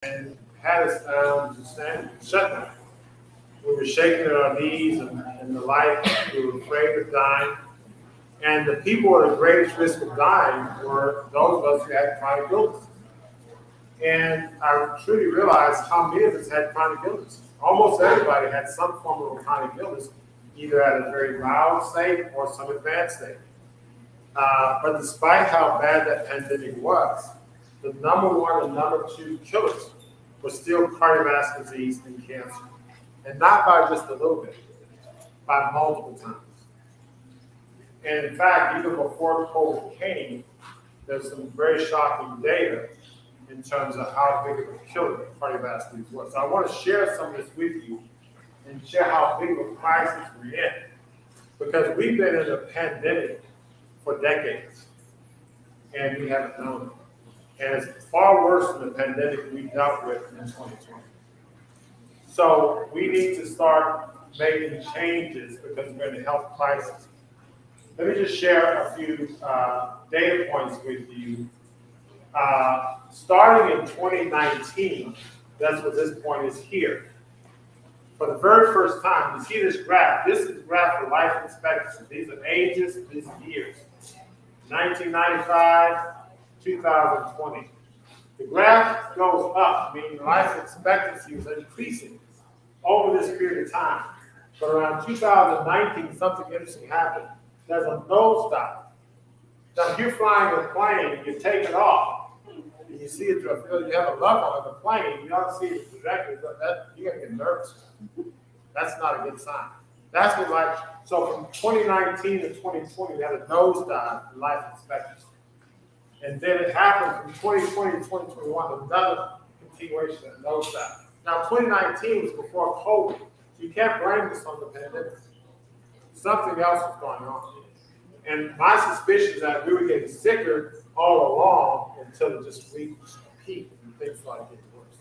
and had us shut down. We were shaking at our knees and the light. We were afraid of dying. And the people at the greatest risk of dying were those of us who had chronic illness. And I truly realized how many of us had chronic illness. Almost everybody had some form of chronic illness, either at a very mild state or some advanced state. But despite how bad that pandemic was, the number one and number two killers were still cardiovascular disease and cancer. And not by just a little bit, by multiple times. And in fact, even before COVID came, there's some very shocking data in terms of how big of a killer cardiovascular disease was. So I want to share some of this with you and share how big of a crisis we're in. Because we've been in a pandemic for decades, and we haven't known it. And it's far worse than the pandemic we dealt with in 2020. So we need to start making changes because we're in a health crisis. Let me just share a few data points with you. Starting in 2019, that's what this point is here. For the very first time, you see this graph. This is the graph for life expectancy. These are ages, these are years. 1995, 2020. The graph goes up, meaning life expectancy is increasing over this period of time. But around 2019, something interesting happened. There's a nosedive. Now, if you're flying a plane and you take it off, and you see it, you have a loved one on the plane, you don't see it directly, you're going to get nervous. That's not a good sign. That's what so from 2019 to 2020, we had a nosedive in life expectancy. And then it happened from 2020 to 2021, another continuation of nosedive. Now, 2019 was before COVID, so you can't blame this on the pandemic. Something else was going on. And my suspicion is that we were getting sicker all along until it just reached a peak and things started getting worse.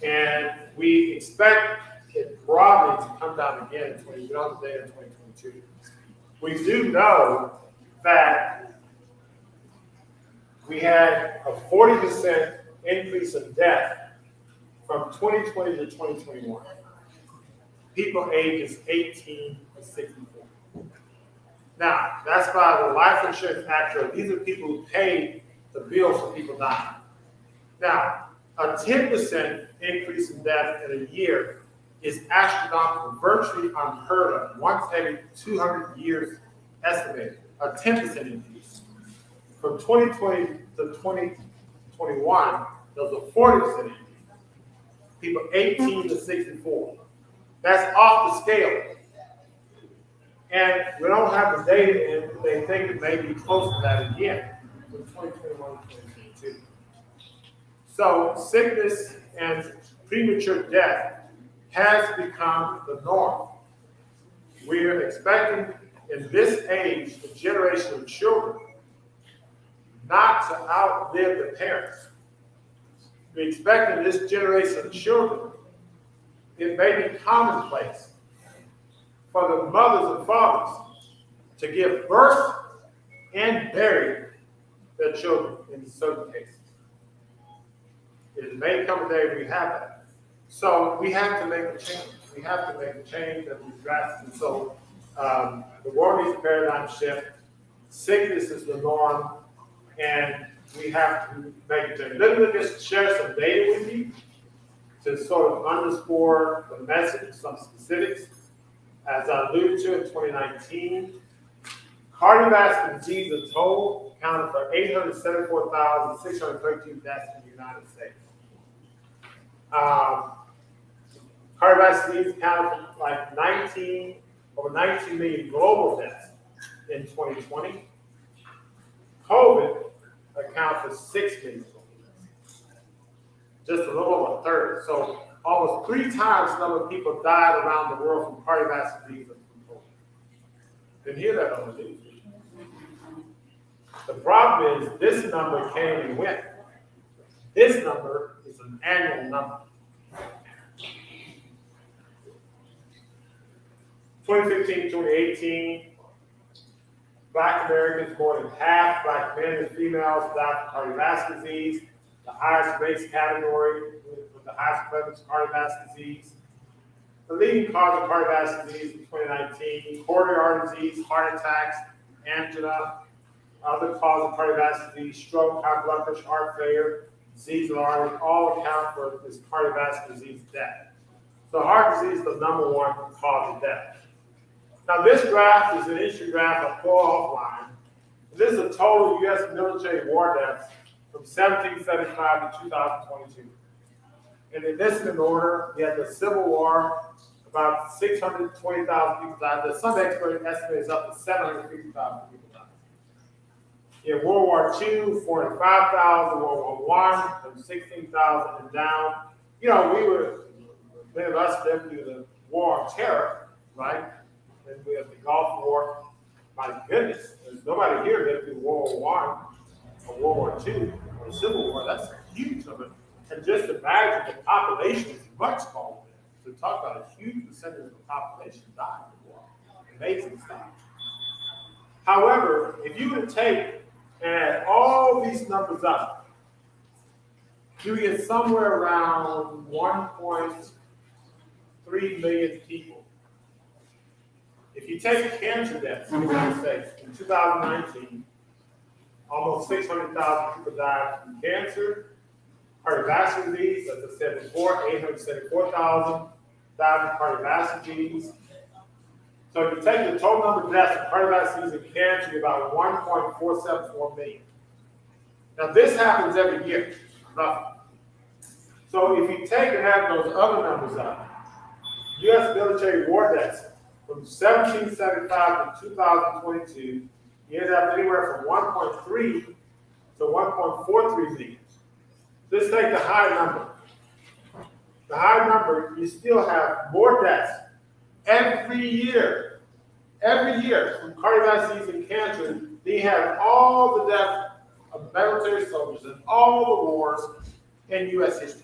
And we expect it broadly to come down again in 2022. We do know that we had a 40% increase in death from 2020 to 2021. People ages 18 to 64. Now, that's by the life insurance actuary. These are people who pay the bills for people dying. Now, a 10% increase in death in a year is astronomical, virtually unheard of, once every 200 years estimated, a 10% increase. From 2020 to 2021, there was a 40% increase. People 18 to 64. That's off the scale. And we don't have the data in, but they think it may be close to that again from 2021 to 2022. So sickness and premature death has become the norm. We're expecting in this age, the generation of children, not to outlive the parents. We're expecting this generation of children, it may be commonplace for the mothers and fathers to give birth and bury their children in certain cases. It may come a day we have that. So we have to make a change. We have to make a change that we drastic. And so the world needs a paradigm shift. Sickness is the norm, and we have to make a change. Let me just share some data with you to sort of underscore the message, some specifics. As I alluded to in 2019, cardiovascular disease in total accounted for 874,613 deaths in the United States. Cardiovascular disease accounted for like over 19 million global deaths in 2020. COVID accounted for 6 million global deaths. Just a little over a third. So almost 3 times the number of people died around the world from cardiovascular disease than from COVID. Didn't hear that on the news. The problem is this number came and went. This number is an annual number. 2015, 2018, Black Americans, more than half Black men and females died from cardiovascular disease. the highest race category with the highest prevalence of cardiovascular disease. The leading cause of cardiovascular disease in 2019, coronary artery disease, heart attacks, angina, other cause of cardiovascular disease, stroke, high blood pressure, heart failure, disease of the artery, all account for this cardiovascular disease death. So heart disease is the number one cause of death. Now this graph is an issue graph I pull offline. This is the total U.S. military war deaths from 1775 to 2022. And in this in order, we had the Civil War, about 620,000 people died. Some experts estimate it's up to 750,000 people died. In World War II, 45,000, World War I, from 16,000 and down. You know, many of us lived through the War on Terror, right? Then we have the Gulf War. My goodness, there's nobody here lived through World War I or World War II or the Civil War. That's a huge number. And just imagine the population is much smaller. So talk about a huge percentage of the population died in the war. Amazing stuff. However, if you were to take and add all these numbers up, you get somewhere around 1.3 million people. If you take cancer deaths in the United States, in 2019, almost 600,000 people died from cancer. Cardiovascular disease, as I said before, 874,000 died from cardiovascular disease. So if you take the total number of deaths from cardiovascular disease and cancer, you're about 1.474 million. Now this happens every year, roughly. So if you take and add those other numbers up, U.S. military war deaths from 1775 to 2022, you end up anywhere from 1.3 to 1.43 million. Let's take the high number. The high number, you still have more deaths every year from cardiovascular disease and cancer than you have all the deaths of military soldiers in all the wars in U.S. history.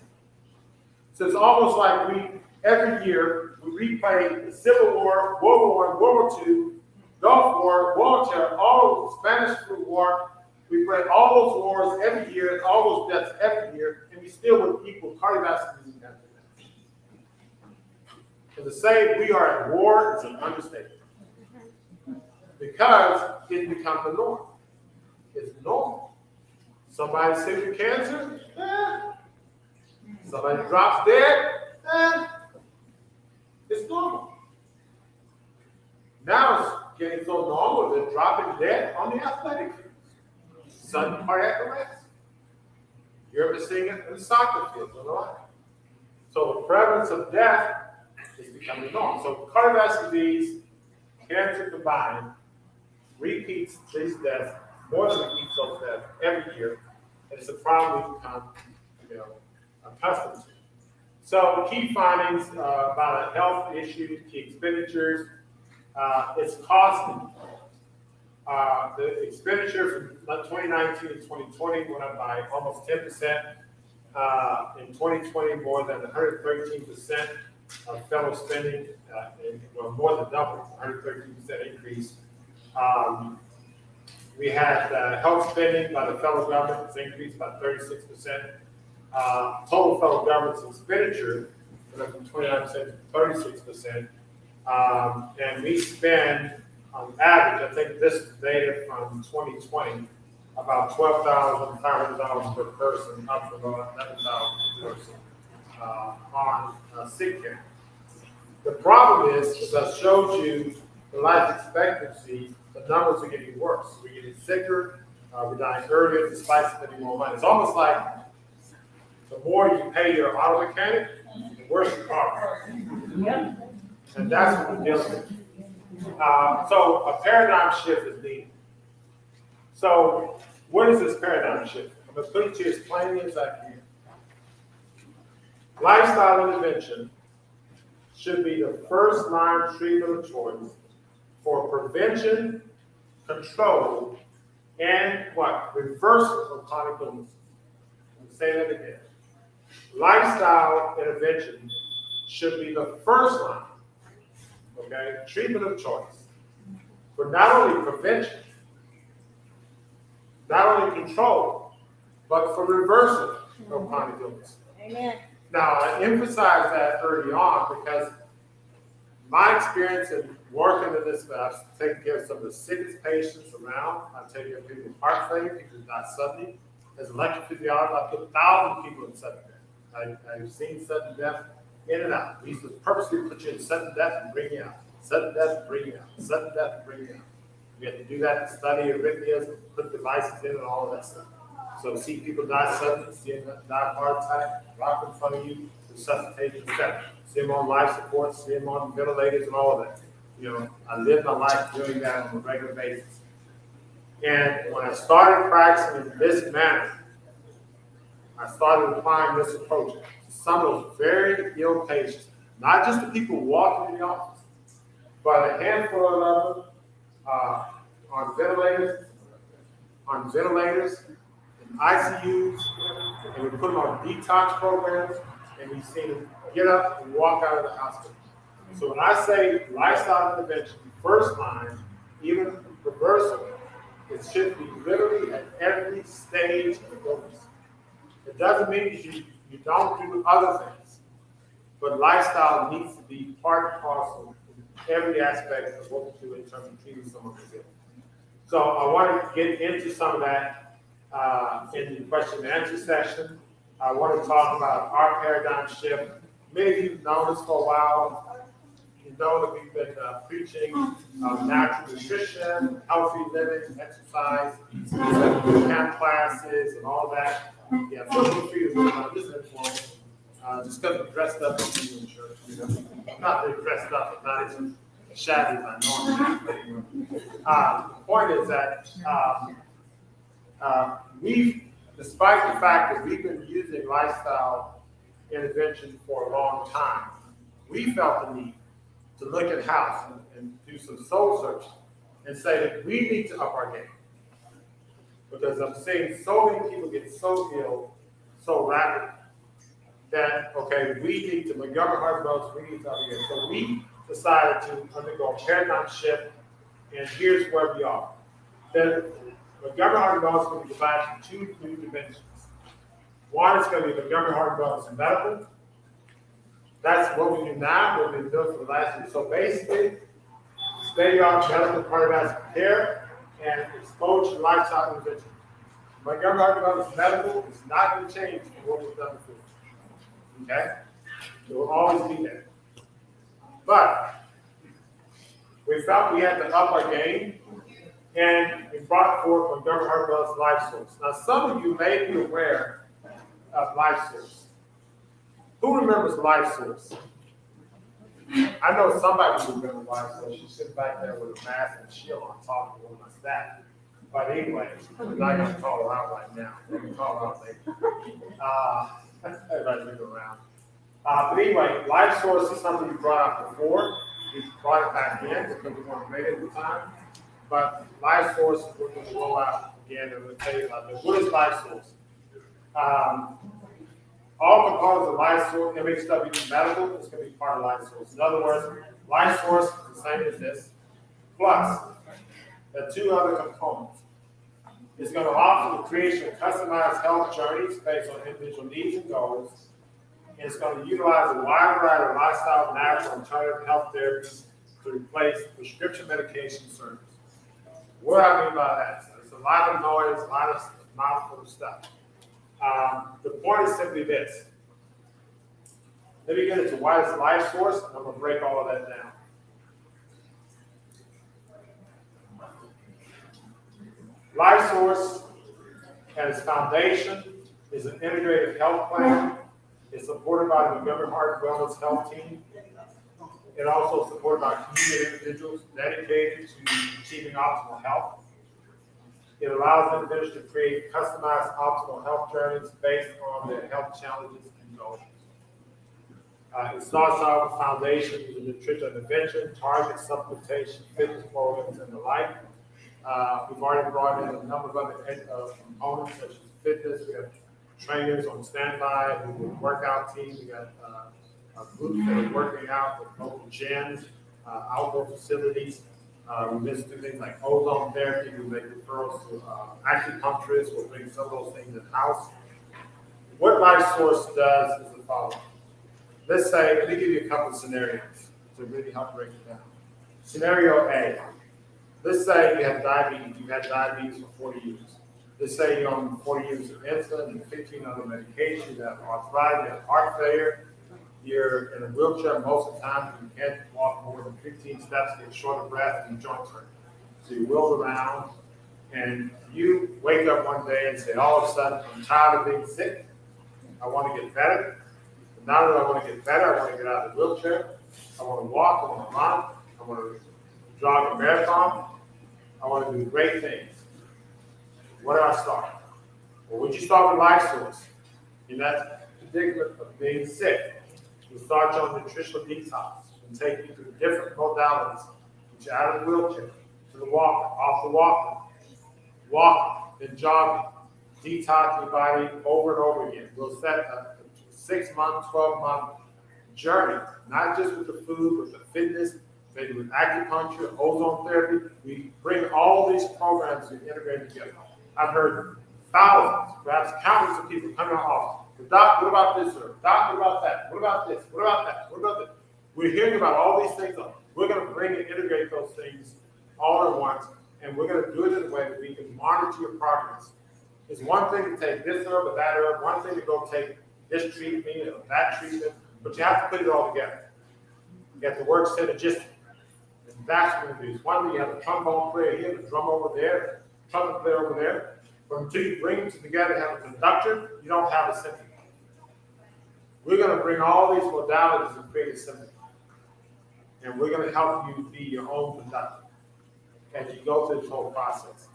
So it's almost like every year, we replay the Civil War, World War I, World War II, Gulf War, World War II, all of the Spanish Civil War. We play all those wars every year, all those deaths every year, and we still would equal cardiovascular disease after that. And to say we are at war is an understatement. Because it becomes the norm. It's normal. Somebody sick with cancer, somebody drops dead, it's normal. Now it's getting so normal that dropping dead on the athletic field. Sudden cardiac arrest. You're ever seeing it in soccer fields on the line. So the prevalence of death is becoming normal. So cardiovascular disease, cancer combined, repeats these deaths, more than repeats those deaths every year. And it's a problem we've become, accustomed to. So key findings about a health issue, key expenditures, it's costing. The expenditure from 2019 to 2020 went up by almost 10%. In 2020, more than 113% of federal spending, more than double, 113% increase. We had health spending by the federal government has increased by 36%. Total federal government's expenditure went up from 29% to 36%. And we spend, on average, I think this is data from 2020, about $12,500 per person, up from about $11,000 per person on sick care. The problem is, as I showed you, the life expectancy, the numbers are getting worse. We're getting sicker, we're dying earlier despite spending more money. It's almost like the more you pay your auto mechanic, the worse your car. And that's what we're dealing with. So a paradigm shift is needed. So what is this paradigm shift? I'm going to put it to you as plainly as I can. Lifestyle intervention should be the first line treatment of choice for prevention, control, and what? Reversal of chronic illness. I'll say that again. Lifestyle intervention should be the first line, okay, treatment of choice for not only prevention, not only control, but for reversal or chronic illness. Amen. Now, I emphasize that early on because my experience in working in this, I've taken care of some of the sickest patients around. I've taken care of people with heart failure, people who die suddenly. As an electrophysiologist, I put 1,000 people in sudden death. I've seen sudden death in and out. We used to purposely put you in sudden death and bring you out. Sudden death and bring you out. Sudden death and bring you out. We had to do that to study arrhythmias and put devices in and all of that stuff. So see people die suddenly, see them die of heart attack, rock in front of you, resuscitation, etc. See them on life support, see them on ventilators and all of that. You know, I live my life doing that on a regular basis. And when I started practicing in this manner, I started applying this approach to some of those very ill patients, not just the people walking in the office, but a handful of them on ventilators, in ICUs, and we put them on detox programs, and we see them get up and walk out of the hospital. So when I say lifestyle intervention, first line, even reversal, it should be literally at every stage of illness. It doesn't mean you don't do other things, but lifestyle needs to be part and parcel in every aspect of what we do in terms of treating someone who's ill. So I want to get into some of that in the question and answer session. I want to talk about our paradigm shift. Many of you have known this for a while. You know that we've been preaching natural nutrition, healthy living, exercise, camp classes, and all that. Yeah, feel free to look on this informal. Just because I'm dressed up in the church, you know. I'm not really dressed up, but not as shabby as I normally am. The point is that despite the fact that we've been using lifestyle intervention for a long time, we felt the need to look at house and do some soul searching and say that we need to up our game. Because I'm seeing so many people get so ill so rapidly that, okay, we need to, Montgomery Heart and Wellness, we need to up our game. So we decided to undergo a paradigm shift, and here's where we are. Then Montgomery Heart and Wellness is going to be divided into two new dimensions. One is going to be Montgomery Heart and Wellness medical. That's what we do now, what we've been doing for the last year. So basically, state-of-the-art medical cardiovascular care and exposure to lifestyle intervention. Montgomery Heart and Wellness medical is not going to change from what we've done before. Okay? It will always be there. But we felt we had to up our game, and we brought forth Montgomery Heart and Wellness Life Source. Now, some of you may be aware of Life Source. Who remembers Life Source? I know somebody who remembers Life Source. She's sitting back there with a mask and shield on talking to one of my staff. But anyway, I'm not going to call her out right now. We can call her out later. Everybody's moving around. But anyway, Life Source is something we brought out before. We brought it back in because we weren't ready at the time. But Life Source, we're going to roll out again, and we'll tell you about this. What is Life Source? All components of Life Source, MHW medical, is going to be part of Life Source. In other words, Life Source is the same as this, plus the two other components. It's going to offer the creation of customized health journeys based on individual needs and goals. And it's going to utilize a wide variety of lifestyle, natural, and alternative health therapies to replace prescription medication service. What do I mean by that? So there's a lot of noise, a lot of mouthful of stuff. The point is simply this. Let me get into why it's Life Source, and I'm going to break all of that down. Life Source, at its foundation, is an integrative health plan. It's supported by the Montgomery Heart and Wellness Health Team. It also supported by community individuals dedicated to achieving optimal health. It allows individuals to create customized optimal health journeys based on their health challenges and goals. It starts out with foundations of nutritional intervention, target supplementation, fitness programs, and the like. We've already brought in a number of other components such as fitness. We have trainers on standby. We have a workout team. We got groups that are working out with local gyms, outdoor facilities. We listen to things like ozone therapy. We make referrals to acupuncturists. We'll bring some of those things in-house. What Life Source does is the following. Let's say, let me give you a couple of scenarios to really help break it down. Scenario A. Let's say you have diabetes. You've had diabetes for 40 years. Let's say you're on 40 years of insulin and 15 other medications. You have arthritis, you have heart failure. You're in a wheelchair most of the time. You can't walk more than 15 steps, get short of breath, and your joints hurt. So you wheel around, and you wake up one day and say, all of a sudden, I'm tired of being sick. I want to get better. But now that I want to get better, I want to get out of the wheelchair. I want to walk, I want to run, I want to jog a marathon. I want to do great things. Where do I start? Well, would you start with Life Source? In that predicament of being sick, you start your nutritional detox and take you through different modalities. Get you out of the wheelchair, to the walker, off the walker, walk, then jogging, detox your body over and over again. We'll set a 6-month, 12-month journey, not just with the food, but the fitness, maybe with acupuncture, ozone therapy. We bring all these programs and integrate together. I've heard thousands, perhaps countless of people coming off. Doc, what about this, sir? Doc, what about that? What about this? What about that? What about that? We're hearing about all these things. We're going to bring and integrate those things all at once, and we're going to do it in a way that we can monitor your progress. It's one thing to take this herb or that herb, one thing to go take this treatment or that treatment, but you have to put it all together. You have to work synergistically. And that's what it is. One thing, you have a trombone player here, the drum over there, trumpet player over there. But until you bring them together and have a conductor, you don't have a symphony. We're going to bring all these modalities and create a symphony. And we're going to help you be your own conductor as you go through this whole process.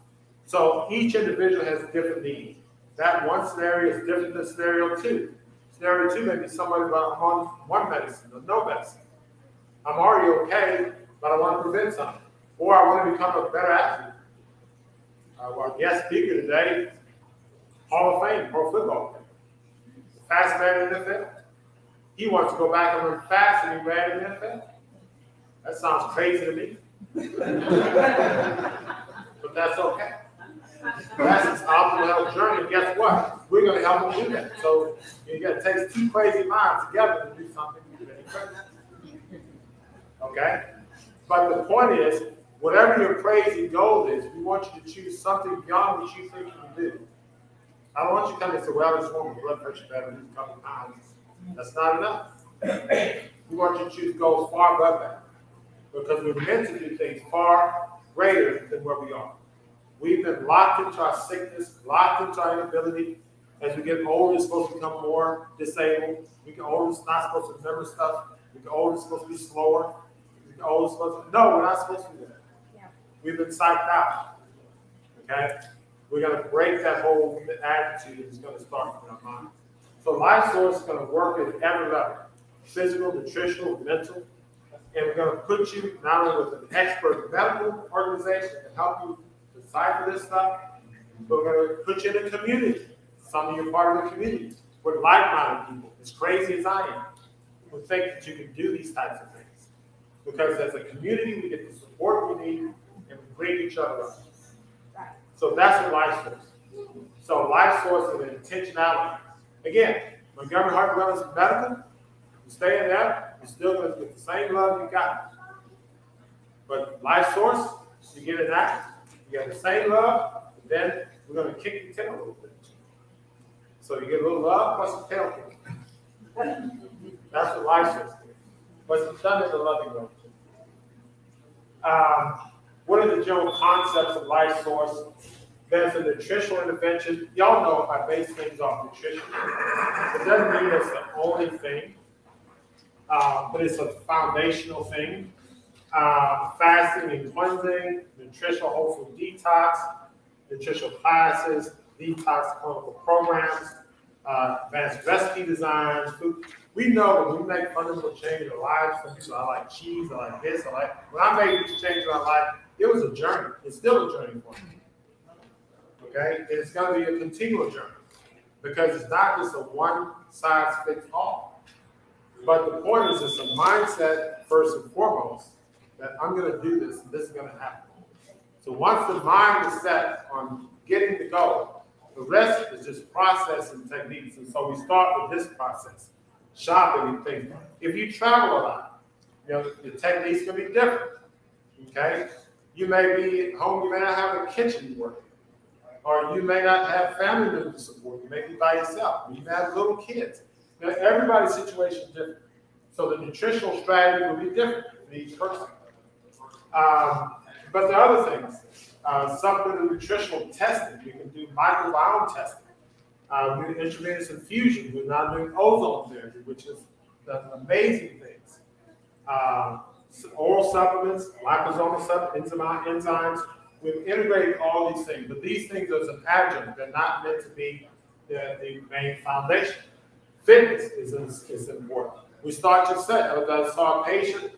So each individual has different needs. That one scenario is different than scenario 2. Scenario 2 may be somebody on one medicine or no medicine. I'm already okay, but I want to prevent something. Or I want to become a better athlete. Our guest speaker today, Hall of Fame, pro football player. Fast man in the NFL. He wants to go back and run fast, and he ran in the NFL. That sounds crazy to me. But that's okay. That's his optimal health journey. And guess what? We're going to help him do that. So you got to take 2 crazy minds together to do something really crazy. Okay? But the point is, whatever your crazy goal is, we want you to choose something beyond what you think you can do. I don't want you to come and say, well, I just want my blood pressure better, lose a couple pounds. That's not enough. We want you to choose goals far above that. Because we're meant to do things far greater than where we are. We've been locked into our sickness, locked into our inability. As we get older, it's supposed to become more disabled. We get older, it's not supposed to remember stuff. We get older, it's supposed to be slower. We get older, it's supposed to... No, we're not supposed to do that. We've been psyched out. Okay? We're going to break that whole attitude. It's going to start in our mind. So Life Source is going to work at every level. Physical, nutritional, mental. And we're going to put you not only with an expert medical organization to help you decipher this stuff, but we're going to put you in a community. Some of you are part of the community with like-minded people, as crazy as I am, who think that you can do these types of things. Because as a community, we get the support we need, and we bring each other up. So that's what Life Source is. So Life Source is an intentionality. Again, Montgomery Heart and Wellness Medical, you stay in there, you're still going to get the same love you got. But Life Source, you get in that, you get the same love, and then we're going to kick your tail a little bit. So you get a little love plus a tail kick. That's what Life Source is. But it's done in a loving way. What are the general concepts of Life Source? There's a nutritional intervention. Y'all know I base things off nutrition. It doesn't mean it's the only thing, but it's a foundational thing. Fasting and cleansing, nutritional whole food detox, nutritional classes, detox clinical programs, advanced recipe designs, food. We know when we make fundamental change in our lives, some people, I like cheese, I like this, when I made this change in my life, it was a journey. It's still a journey for me. Okay? And it's going to be a continual journey because it's not just a one-size-fits-all. But the point is, it's a mindset, first and foremost, that I'm going to do this, and this is going to happen. So once the mind is set on getting the goal, The rest is just processing techniques. And so we start with this process, shopping and things. If you travel a lot, the techniques can be different. Okay? You may be at home, you may not have a kitchen you work in, or you may not have family members to support. You may be by yourself. You may have little kids. Everybody's situation is different. So the nutritional strategy will be different for each person. But there are other things. Supplemental nutritional testing. You can do microbiome testing. We do intravenous infusion. We're now doing ozone therapy, which is amazing things. Oral supplements, liposomal supplements, enzymes. We've integrated all these things, but these things are an adjunct. They're not meant to be the main foundation. Fitness is important. We start to set. I saw a patient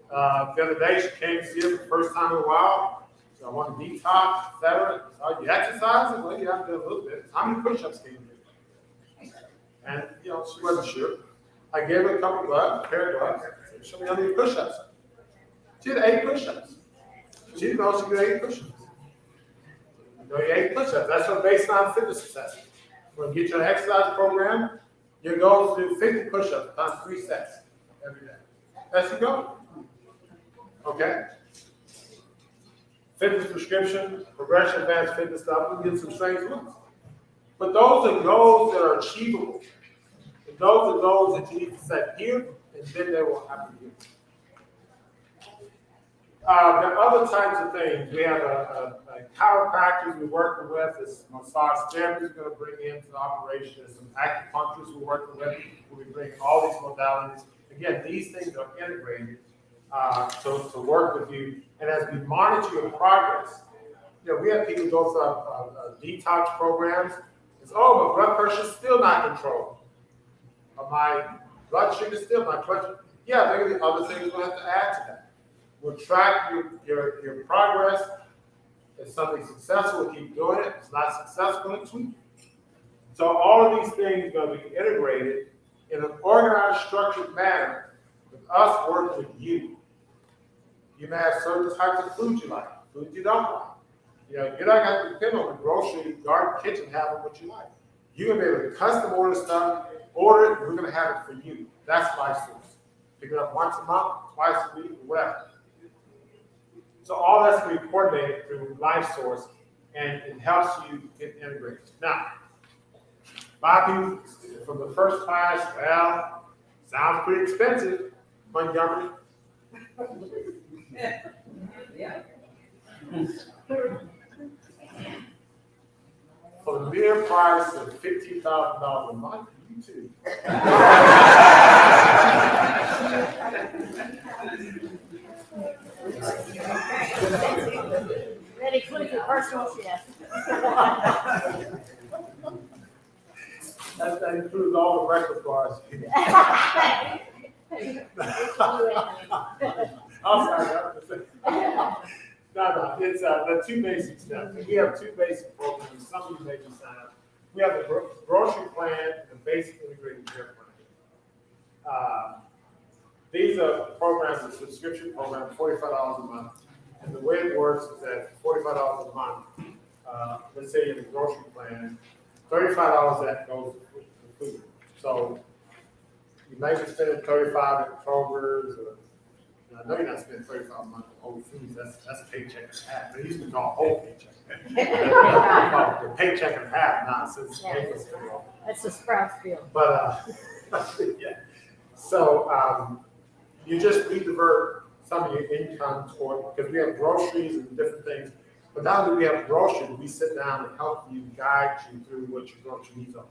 the other day. She came to see us the first time in a while. So I want to detox, etc. So you exercising? Well, you have to do a little bit. How many push-ups can you do? And she wasn't sure. I gave her a couple gloves, a pair of gloves. Show me how many push-ups. She did 8 push-ups. She didn't know she did 8 push-ups. You 8 push-ups. That's her baseline fitness assessment. When you get your exercise program, your goal is to do 50 push-ups times 3 sets every day. That's your goal. Okay? Fitness prescription, progression, advanced fitness stuff. We get some strange ones. But those are goals that are achievable. And those are goals that you need to set here, and then they will happen here. There are other types of things. We have a chiropractors we're working with. This massage therapist we're going to bring into the operation. There's some acupuncturists we're working with. We'll be bringing all these modalities. Again, these things are integrated to work with you. And as we monitor your progress, we have people go through detox programs. It's, my blood pressure is still not controlled. My blood sugar is still not clutching. Yeah, there are the other things we'll have to add to that. We'll track your progress. If something's successful, we'll keep doing it. If it's not successful, we'll tweak it. So all of these things are going to be integrated in an organized, structured manner with us working with you. You may have certain types of food you like, food you don't like. You're not going to depend on the grocery, garden, kitchen, having what you like. You're going to be able to custom order stuff, order it, we're going to have it for you. That's Life Source. Pick it up once a month, twice a week, or whatever. So all that's going to be coordinated through Life Source, and it helps you get integrated. Now, Bobby, from the first class, well, sounds pretty expensive, Montgomery. Yeah. For the mere price of $15,000 a month, you too. That includes your personal chef. That includes all the breakfast bars. I'm sorry. No, it's the 2 basic steps. We have 2 basic programs. Some of you may just sign up. We have the grocery plan and the basic integrated care plan. These are programs, a subscription program, $45 a month. And the way it works is that $45 a month, let's say in the grocery plan, $35 that goes with the food. So you might be spending $35 at Kroger's, or I know you're not spending $35 a month on Whole Foods. That's a paycheck and a half. They used to call whole paycheck. The paycheck and a half nonsense. Yeah. That's a Sprouts bill. But yeah. So you just redivert some of your income toward, because we have groceries and different things. But now that we have groceries, we sit down and help you, guide you through what your grocery needs are.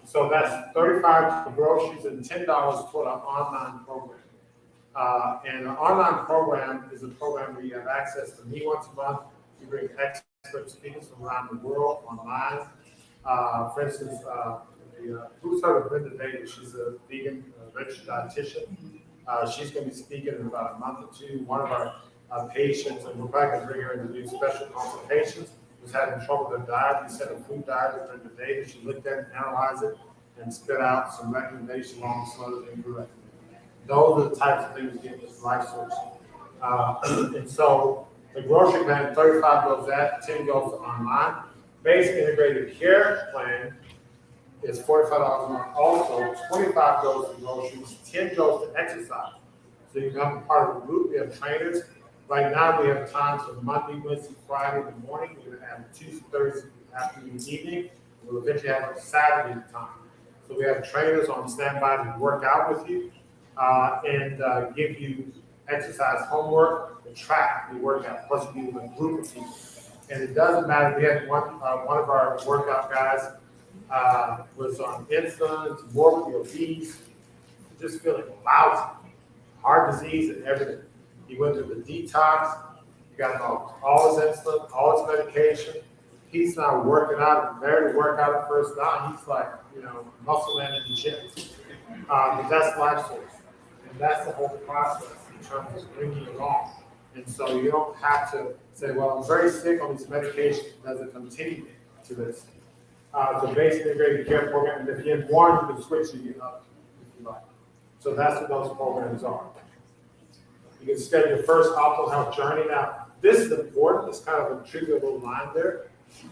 So that's $35 for groceries and $10 for our online program. And our online program is a program where you have access to me once a month. We bring expert speakers from around the world online. For instance, who's heard of Brenda Davis? She's a vegan registered dietitian. She's going to be speaking in about a month or two. One of our patients, and we're probably going to bring her in to do special consultations, was having trouble with her diet. We set a food diet with Brenda Davis. She looked at it, analyzed it, and spit out some recommendations along with some other things we recommend. Those are the types of things we get with Life Source. And so the grocery plan, 35 goes that, 10 goes to online. basic integrated care plan is $45 a month. Also, 25 goes to groceries, 10 goes to exercise. So you become part of the group. We have trainers. Right now, we have times for Monday, Wednesday, Friday in the morning. We're going to have Tuesday, Thursday, afternoon, evening. We'll eventually have a Saturday time. So we have trainers on standby to work out with you and give you exercise homework, the track, the workout, plus you do a group of people. And it doesn't matter. We had one of our workout guys was on insulin, morbidly obese, just feeling lousy, heart disease and everything. He went through the detox. He got all his insulin, all his medication. He's now working out, married to work out at first now. He's like, muscle man in the gym. But that's life source. And that's the whole process in terms of bringing you along. And so you don't have to say, well, I'm very sick on these medications. Does it continue to this? The basic integrated care program, and if you're in one, you can switch to the other if you like. So that's what those programs are. You can schedule your first optimal health journey. Now, this is important. It's kind of a trivial little line there.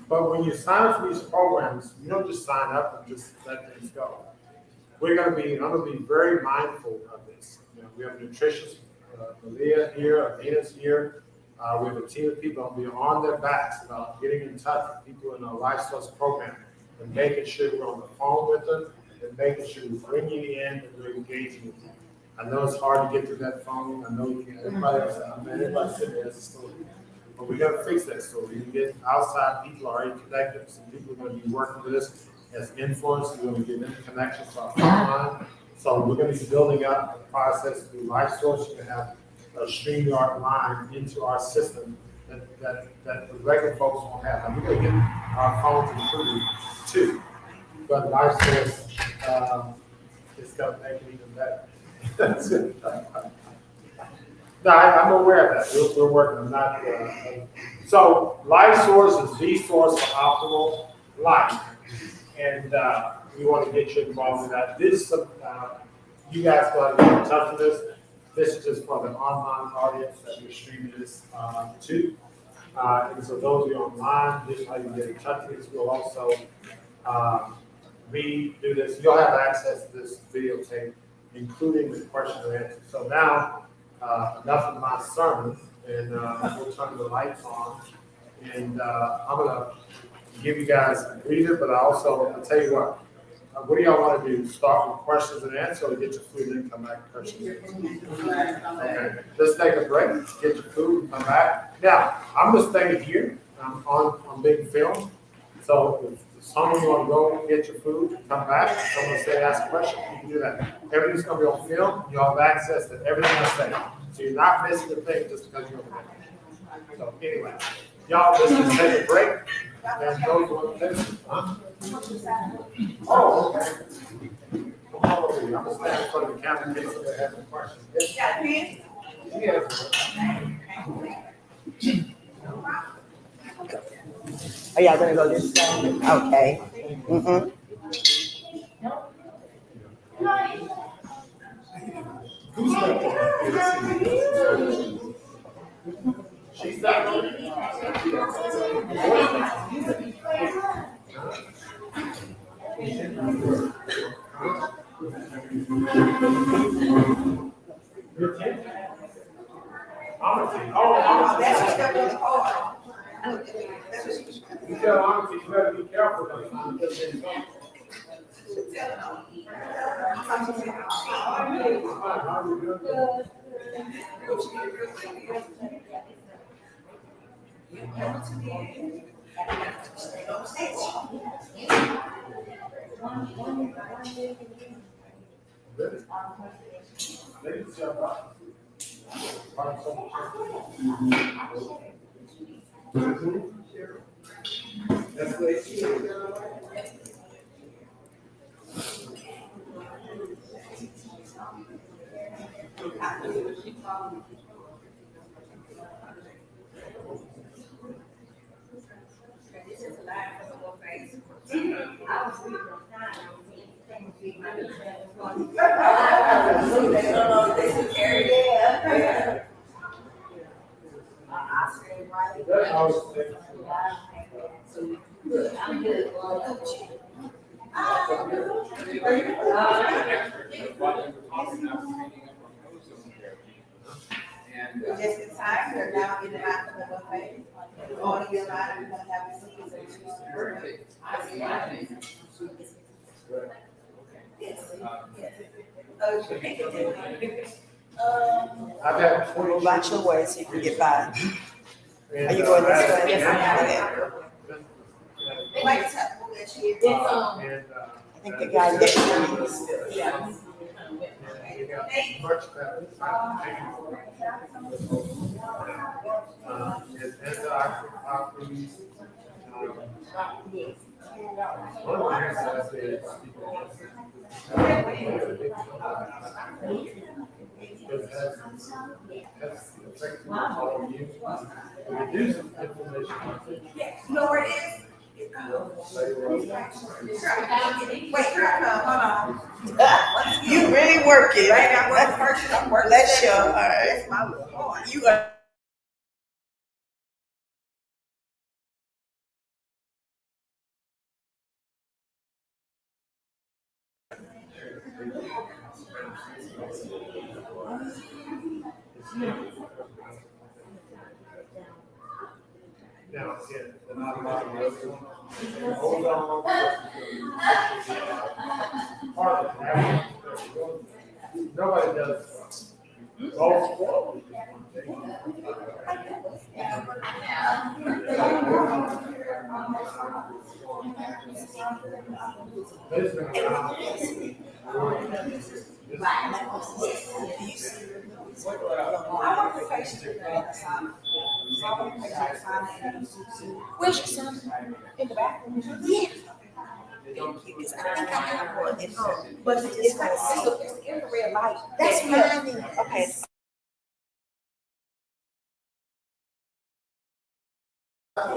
But when you sign up for these programs, you don't just sign up and just let things go. I'm going to be very mindful of this. We have nutritionists, Malia here, Amina's here. We have a team of people who will be on their backs about getting in touch with people in our Life Source program and making sure we're on the phone with them and making sure we bring you in and we're engaging with you. I know it's hard to get to that phone. I know everybody else, everybody sitting there has a story. But we got to fix that story. You get outside people already connected. Some people are going to be working with us as influencers. We're going to get into connections to our frontline. So we're going to be building up the process through Life Source. You're going to have a StreamYard line into our system that the regular folks won't have. And we're going to get our phones included too. But Life Source is going to make it even better. That's it. No, I'm aware of that. We're working on that. So Life Source is the source for optimal life. And we want to get you involved in that. This, you guys got to get in touch with us. This is just for the online audience that we're streaming this to. And so those of you online, this is how you get in touch with us. We'll also redo this. You'll have access to this videotape, including the question and answer. So now, enough of my sermon, and we'll turn the lights on. And I'm going to give you guys a breather, but I'll tell you what do y'all want to do? Start with questions and answers, or get your food and then come back to questions? Okay, let's take a break, get your food and come back. Now, I'm going to stay here. I'm on big film. So if some of you want to go get your food, come back. I'm going to say ask a question. You can do that. Everything's going to be on film. You'll have access to everything I say. So you're not missing a thing just because you're on there. So anyway, y'all, let's just take a break. And those who want to listen, Oh, okay. I'm going to stand in front of the camera in case they have any questions. Yes. Are y'all gonna go this way? Okay. Mm-hmm. Who's She's not. You tell Auntie, you better be careful because Just in time, we're now in the line for the buffet. All of your line, we're gonna have the I've had Go 20. back your way so you can get by. Are you going this way? Yes, I am. They might just have to move that chair. It's, I think the guy next to me is still. yeah. Much better. It's antioxidants. One of the things that I say is it has effects on autoimmune. It reduces inflammation. You know where it is? Wait, here I come, hold on. You really working. Right, I'm working first, I'm working. Bless you. second. All right. That's my little boy. You are. Now, again, they're not a lot of those. Hold on. Part of it, nobody does. Both. Where's your son? In the bathroom? Yeah. Because I think I have one at home, but it's not, it's infrared light. That's mine. Okay.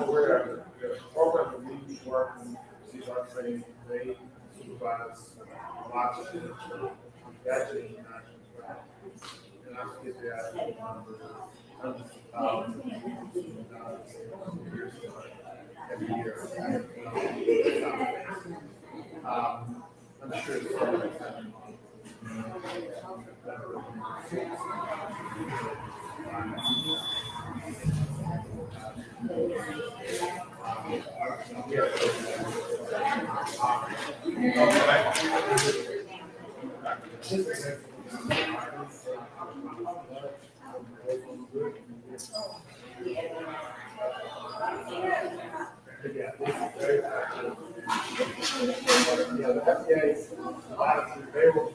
Where the program that we work and see our training, they supervise lots of things. Actually, and I forget the actual number. Every year. I'm sure it's Yeah, this is very effective. Yeah, the FDA, they will,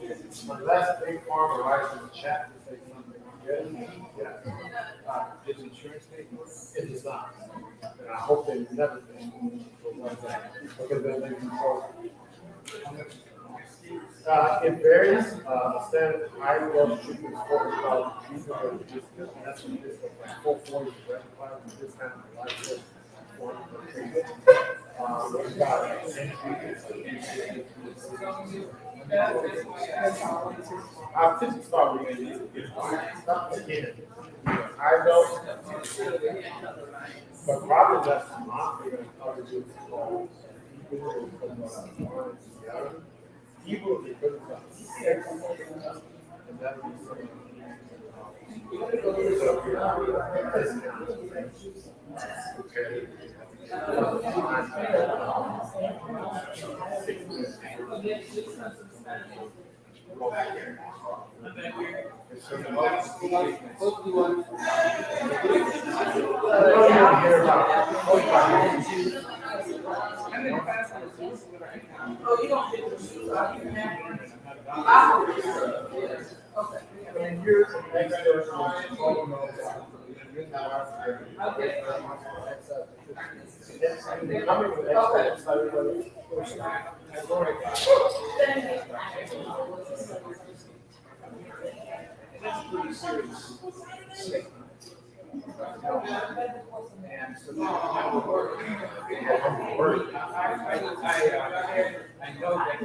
unless Big Pharma writes in the chat to say something good, yeah. Is insurance paid for it? It is not. And I hope they never do. Because then they control. It varies, standard high dose treatment is $400 cheaper, but that's what it is, like 440 is rectified, and this kind of like this. Our typical start with it is not again. I don't, but probably less than mine, because other groups called people is good enough. And that would be something. Okay. That's pretty serious. And so now we're working. I know that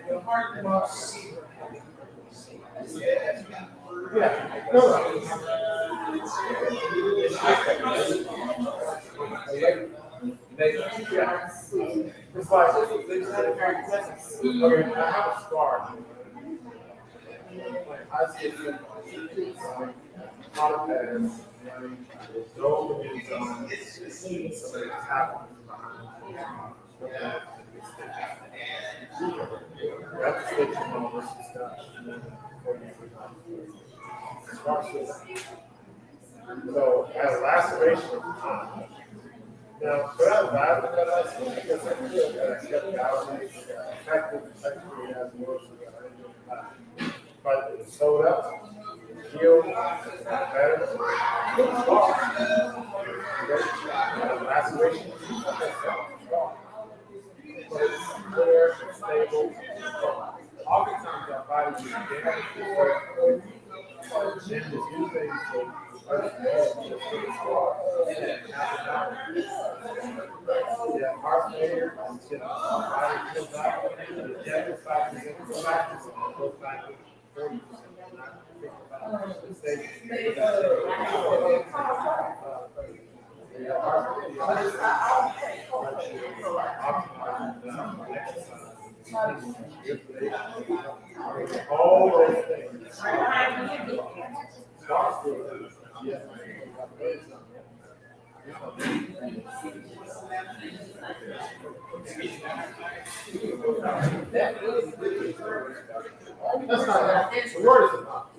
the heart must see. Yeah, no. Yeah. It's like, okay, I have a scar. I see it. Hard pass. No is something happening behind. That's switching all this stuff. And then so I had a laceration of the tongue. Now, but I was laughing at that because I feel that I kept out effective technically as worse. But it sewed up, healed, better. Laceration, but it's clear, it's stable. Oftentimes our body is damaged. Then the new things yeah, heart failure, body kills out, the death 5% goes back to 40%. All those things. Yeah. That's not the word is not.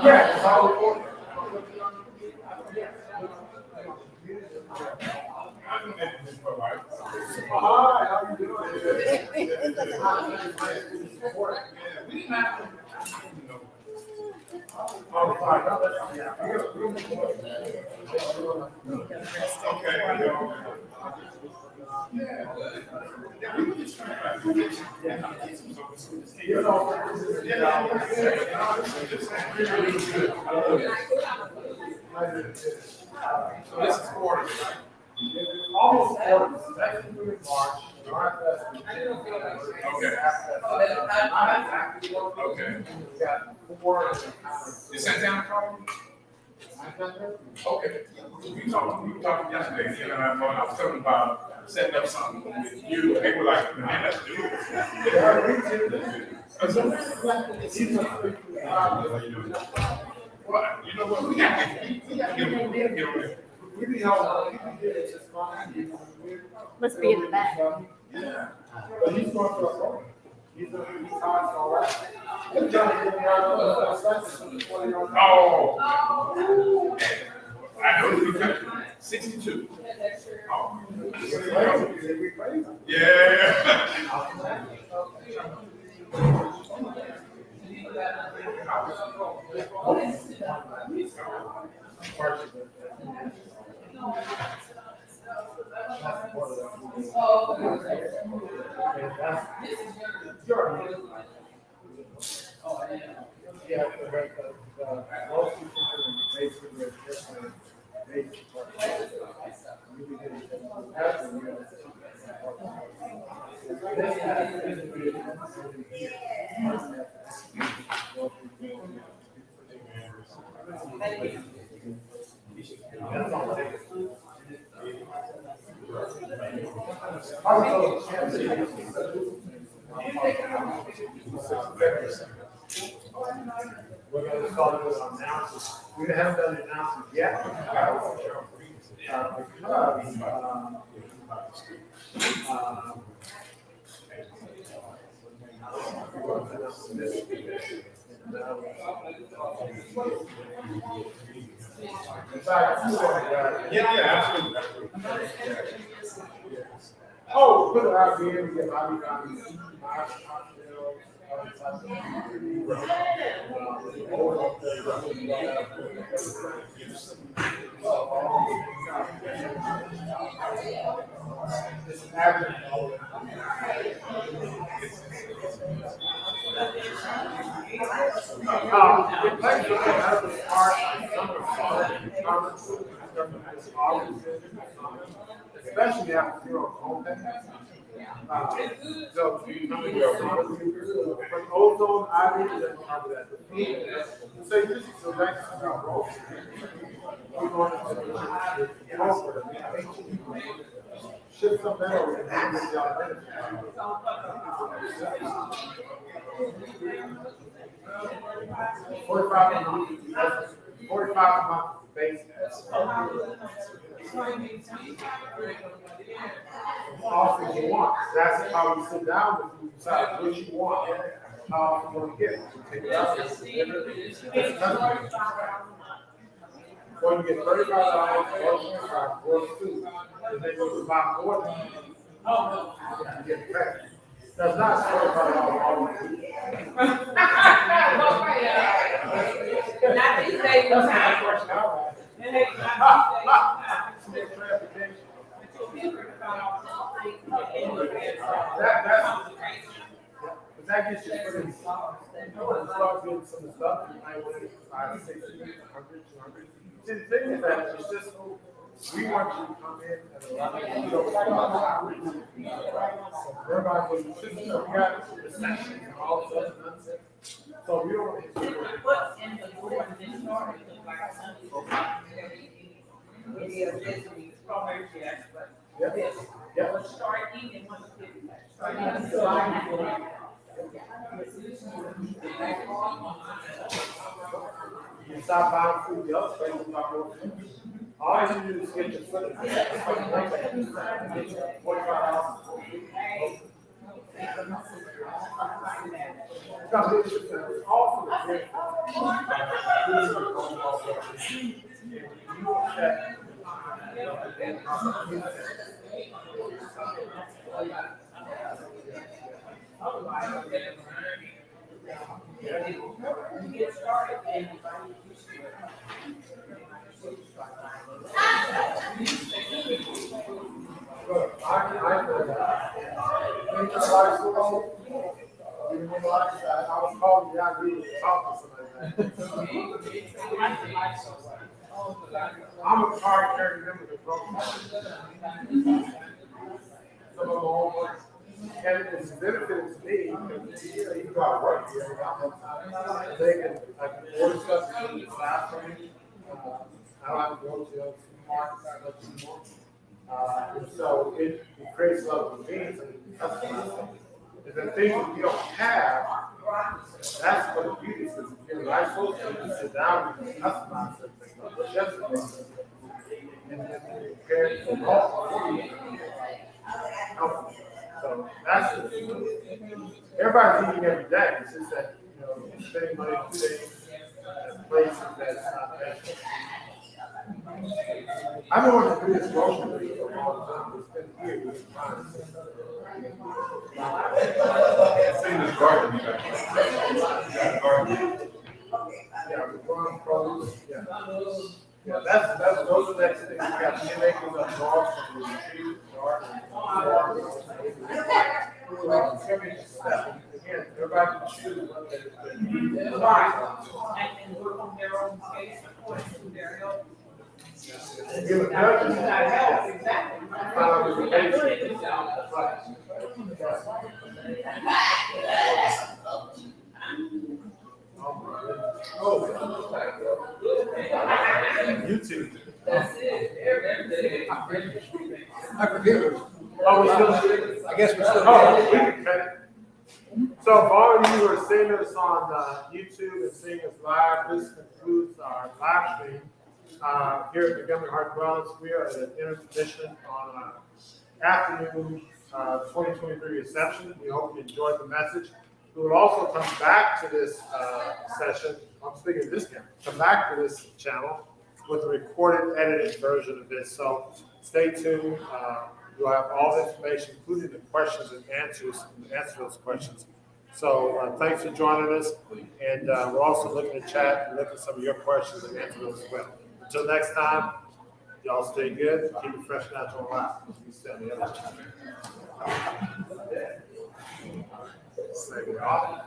Yeah, it's all important. Hi, how are you doing? So this is quarter. Almost quarter. That's March. Okay. We got 4. You sent down a call? Okay. We talked yesterday, you know, I was talking about setting up something with you, and they were like, man, let's do it. Well, you know what, we got to get on it. Must be in the back. Yeah. But he's going for a program. He's hard all right. He's trying to get me out of the Oh. I know you got 62. Oh. Yeah. We're going to start with an announcement. We haven't done the announcement yet. Absolutely. Oh, put it out here, we get Bobby comments, especially after you're on home. So, from ozone, I read that cover that. So this is the next role. We're going to shift some metal and get the alternative. 45 a month, 45 a month base. Often you want. That's how you sit down with you, decide what you want, how often you want to get it. You take it out, or you get $35 or $25 worth of food, and then you buy more than you get back. That's not $45 all the food. Not these days, no time. That gets you pretty solid. Start getting some stuff, you might want to 5, 6, 100, 200. See, the thing is that it's just, we want you to come in and allow you to go. Everybody was, we got recession and all this other nonsense. So we don't. What's in the board this started to like strawberry jazz, but this. Yeah. But start eating once it's You stop buying food, the other place will buy more food. All you do is get your foot in there. Get your $45. It's all for the great. get started and I was calling you out here to talk to somebody. I'm a card carrying member of the program. Some of them all work. And it's benefited to me, because you go to work here, they can, I can order stuff from the staff for me. I don't have to go to the supermarket, I go to the more. And so it creates a lot of convenience and customers. And the things that you don't have, that's what the beauty is. You're right, folks, you sit down and you customize it. And then you prepare it for all. So that's everybody's eating every day. It's just that, spending money today at places that's not there. I've been wanting to do this grocery for a long time. It's been years. It's in this garden. Yeah, we're growing produce. Yeah. Yeah, that's those are the next things. We got 10 acres of dogs from the retreat garden. Again, everybody can choose what they right. And work on their own pace according to their health. give a Now, judgment. you got health, exactly. YouTube. That's it. I forget. Oh, we still. I guess we're still. Oh, we can cut it. So for all of you who are seeing us on YouTube and seeing us live, this concludes our live stream here at Montgomery Heart and Wellness. We are at an intermission on afternoon 2023 reception. We hope you enjoyed the message. We will also come back to this session. I'm speaking of this camera. Come back to this channel with a recorded, edited version of this. So stay tuned. You'll have all the information, including the questions and answers, and answer those questions. So thanks for joining us. And we're also looking at chat and look at some of your questions and answer those as well. Until next time, y'all stay good. Keep it fresh, natural, and live. We stand the other. Say we're off.